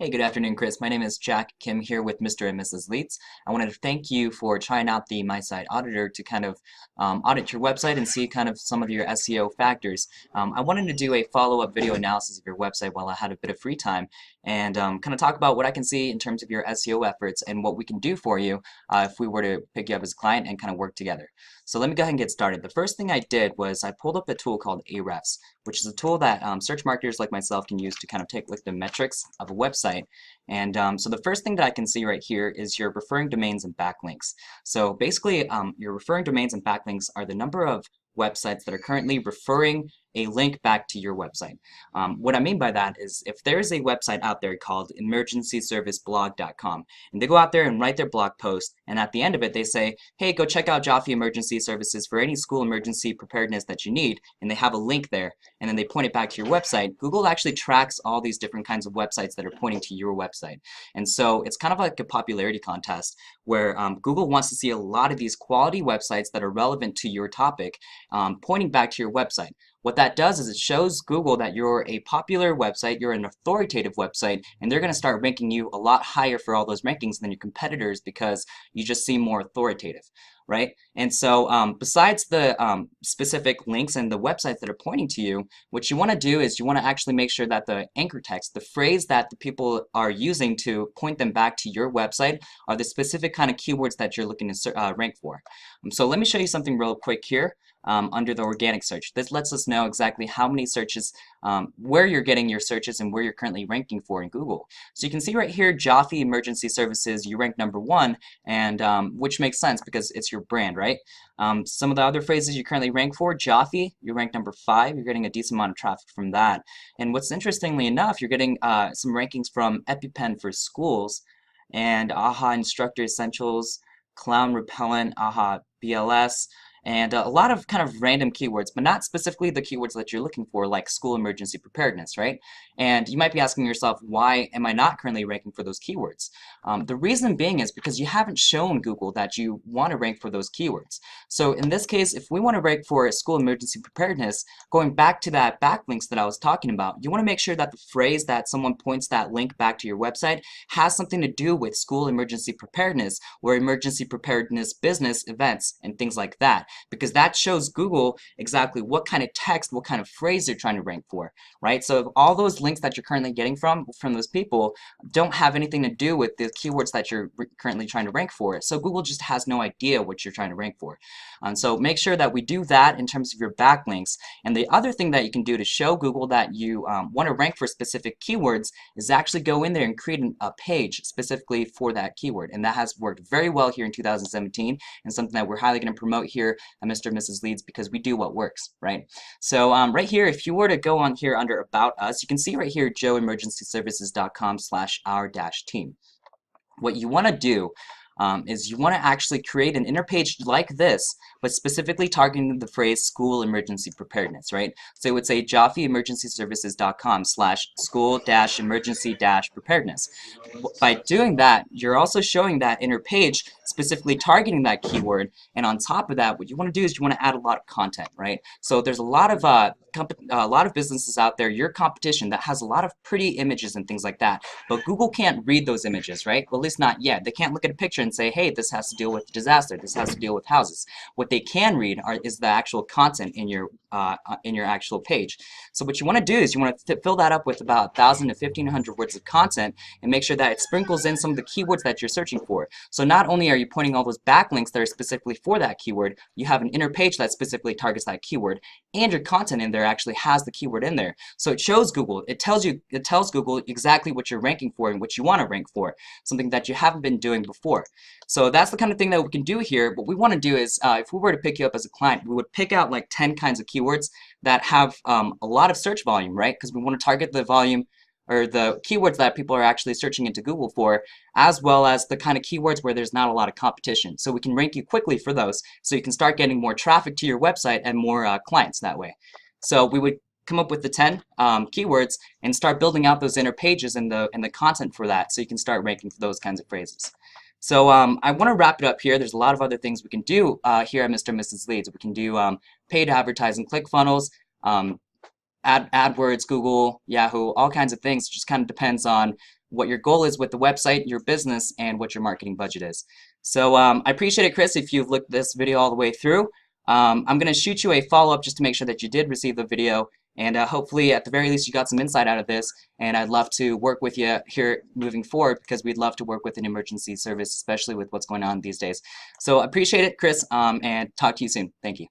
Hey, good afternoon, Chris. My name is Jack Kim here with Mr. and Mrs. Leeds. I wanted to thank you for trying out the My Site Auditor to kind of audit your website and see kind of some of your SEO factors. I wanted to do a follow-up video analysis of your website while I had a bit of free time and kind of talk about what I can see in terms of your SEO efforts and what we can do for you if we were to pick you up as a client and kind of work together. So let me go ahead and get started. The first thing I did was I pulled up a tool called Ahrefs, which is a tool that search marketers like myself can use to kind of take like the metrics of a website. And so the first thing that I can see right here is your referring domains and backlinks. So basically, your referring domains and backlinks are the number of websites that are currently referring a link back to your website. What I mean by that is if there's a website out there called emergencyserviceblog.com and they go out there and write their blog post, and at the end of it they say, hey, go check out Joffee Emergency Services for any school emergency preparedness that you need, and they have a link there, and then they point it back to your website, Google actually tracks all these different kinds of websites that are pointing to your website. And so it's kind of like a popularity contest where Google wants to see a lot of these quality websites that are relevant to your topic pointing back to your website. What that does is it shows Google that you're a popular website, you're an authoritative website, and they're going to start ranking you a lot higher for all those rankings than your competitors because you just seem more authoritative, right? And so besides the specific links and the websites that are pointing to you, what you want to do is you want to actually make sure that the anchor text, the phrase that the people are using to point them back to your website, are the specific kind of keywords that you're looking to rank for. So let me show you something real quick here. Under the organic search. This lets us know exactly how many searches, where you're getting your searches and where you're currently ranking for in Google. So you can see right here, Joffee Emergency Services, you rank #1, and which makes sense because it's your brand, right? Some of the other phrases you currently rank for, Joffee, you rank #5, you're getting a decent amount of traffic from that. And what's interestingly enough, you're getting some rankings from EpiPen for schools, and AHA Instructor Essentials, Clown Repellent, AHA BLS, and a lot of kind of random keywords, but not specifically the keywords that you're looking for, like school emergency preparedness, right? And you might be asking yourself, why am I not currently ranking for those keywords? The reason being is because you haven't shown Google that you want to rank for those keywords. So in this case, if we want to rank for school emergency preparedness, going back to that backlinks that I was talking about, you want to make sure that the phrase that someone points that link back to your website has something to do with school emergency preparedness or emergency preparedness business events and things like that, because that shows Google exactly what kind of text, what kind of phrase they're trying to rank for, right? So if all those links that you're currently getting from those people don't have anything to do with the keywords that you're currently trying to rank for, so Google just has no idea what you're trying to rank for. And so make sure that we do that in terms of your backlinks. And the other thing that you can do to show Google that you want to rank for specific keywords is actually go in there and create a page specifically for that keyword. And that has worked very well here in 2017 and something that we're highly going to promote here at Mr. and Mrs. Leeds because we do what works, right? So right here, if you were to go on here under About Us, you can see right here, joeemergencyservices.com/our-team. What you want to do is you want to actually create an inner page like this, but specifically targeting the phrase school emergency preparedness, right? So it would say joffeeemergencyservices.com/school-emergency-preparedness. By doing that, you're also showing that inner page specifically targeting that keyword, and on top of that, what you want to do is you want to add a lot of content, right? So there's a lot of businesses out there, your competition, that has a lot of pretty images and things like that, but Google can't read those images, right? Well, at least not yet. They can't look at a picture and say, hey, this has to deal with disaster, this has to deal with houses. What they can read is the actual content in your actual page. So what you want to do is you want to fill that up with about 1,000 to 1,500 words of content and make sure that it sprinkles in some of the keywords that you're searching for. So not only are you pointing all those backlinks that are specifically for that keyword, you have an inner page that specifically targets that keyword, and your content in there actually has the keyword in there. So it shows Google, it tells Google exactly what you're ranking for and what you want to rank for, something that you haven't been doing before. So that's the kind of thing that we can do here. What we want to do is, if we were to pick you up as a client, we would pick out like 10 kinds of keywords that have a lot of search volume, right? Because we want to target the volume or the keywords that people are actually searching into Google for, as well as the kind of keywords where there's not a lot of competition. So we can rank you quickly for those, so you can start getting more traffic to your website and more clients that way. So we would come up with the 10 keywords and start building out those inner pages and the content for that, so you can start ranking for those kinds of phrases. So I want to wrap it up here. There's a lot of other things we can do here at Mr. and Mrs. Leeds. We can do paid advertising, ClickFunnels, AdWords, Google, Yahoo, all kinds of things. It just kind of depends on what your goal is with the website, your business, and what your marketing budget is. So I appreciate it, Chris, if you've looked this video all the way through. I'm going to shoot you a follow-up just to make sure that you did receive the video, and hopefully, at the very least, you got some insight out of this. And I'd love to work with you here moving forward because we'd love to work with an emergency service, especially with what's going on these days. So I appreciate it, Chris, and talk to you soon. Thank you.